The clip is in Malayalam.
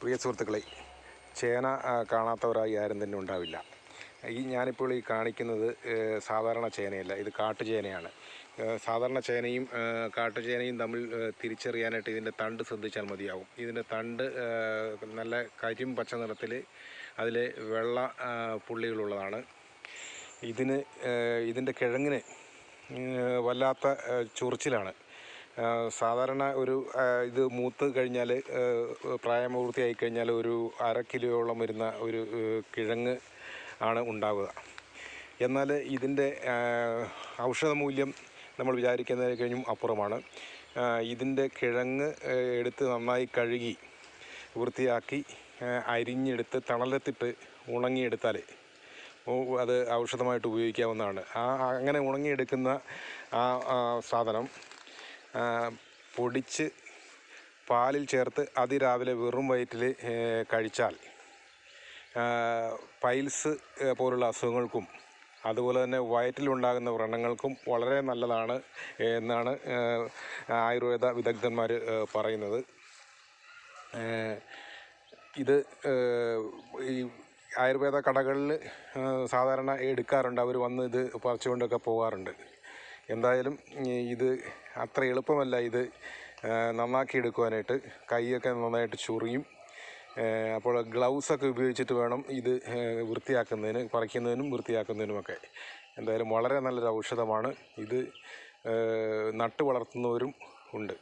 പ്രിയ സുഹൃത്തുക്കളെ, ചേന കാണാത്തവരായി ആരും തന്നെ ഉണ്ടാവില്ല. ഞാനിപ്പോൾ ഈ കാണിക്കുന്നത് സാധാരണ ചേനയല്ല, ഇത് കാട്ടുചേനയാണ്. സാധാരണ ചേനയും കാട്ടുചേനയും തമ്മിൽ തിരിച്ചറിയാനായിട്ട് ഇതിൻ്റെ തണ്ട് ശ്രദ്ധിച്ചാൽ മതിയാവും. ഇതിൻ്റെ തണ്ട് നല്ല കരിം പച്ച നിറത്തിൽ അതിൽ വെള്ള പുള്ളികളുള്ളതാണ്. ഇതിൻ്റെ കിഴങ്ങിന് വല്ലാത്ത ചൊറിച്ചിലാണ്. സാധാരണ ഇത് മൂത്ത് കഴിഞ്ഞാൽ, പ്രായപൂർത്തിയായി കഴിഞ്ഞാൽ ഒരു 1/2 കിലോയോളം വരുന്ന ഒരു കിഴങ്ങ് ആണ് ഉണ്ടാവുക. എന്നാൽ ഇതിൻ്റെ ഔഷധമൂല്യം നമ്മൾ വിചാരിക്കുന്നതിന് കഴിഞ്ഞും അപ്പുറമാണ്. ഇതിൻ്റെ കിഴങ്ങ് എടുത്ത് നന്നായി കഴുകി വൃത്തിയാക്കി അരിഞ്ഞെടുത്ത് തണലത്തിട്ട് ഉണങ്ങിയെടുത്താൽ അത് ഔഷധമായിട്ട് ഉപയോഗിക്കാവുന്നതാണ്. അങ്ങനെ ഉണങ്ങിയെടുക്കുന്ന സാധനം പൊടിച്ച് പാലിൽ ചേർത്ത് അതിരാവിലെ വെറും വയറ്റിൽ കഴിച്ചാൽ പൈൽസ് പോലുള്ള അസുഖങ്ങൾക്കും അതുപോലെ തന്നെ വയറ്റിലുണ്ടാകുന്ന വ്രണങ്ങൾക്കും വളരെ നല്ലതാണ് എന്നാണ് ആയുർവേദ വിദഗ്ധന്മാർ പറയുന്നത്. ഇത് ഈ ആയുർവേദ കടകളിൽ സാധാരണ എടുക്കാറുണ്ട്. അവർ വന്ന് ഇത് പറിച്ചുകൊണ്ടൊക്കെ പോകാറുണ്ട്. എന്തായാലും ഇത് അത്ര എളുപ്പമല്ല. ഇത് നന്നാക്കി എടുക്കുവാനായിട്ട് കൈയൊക്കെ നന്നായിട്ട് ചൊറിയും. അപ്പോൾ ഗ്ലൗസൊക്കെ ഉപയോഗിച്ചിട്ട് വേണം ഇത് വൃത്തിയാക്കുന്നതിന്, പറിക്കുന്നതിനും വൃത്തിയാക്കുന്നതിനുമൊക്കെ. എന്തായാലും വളരെ നല്ലൊരു ഔഷധമാണ് ഇത്. നട്ടു വളർത്തുന്നവരും ഉണ്ട്.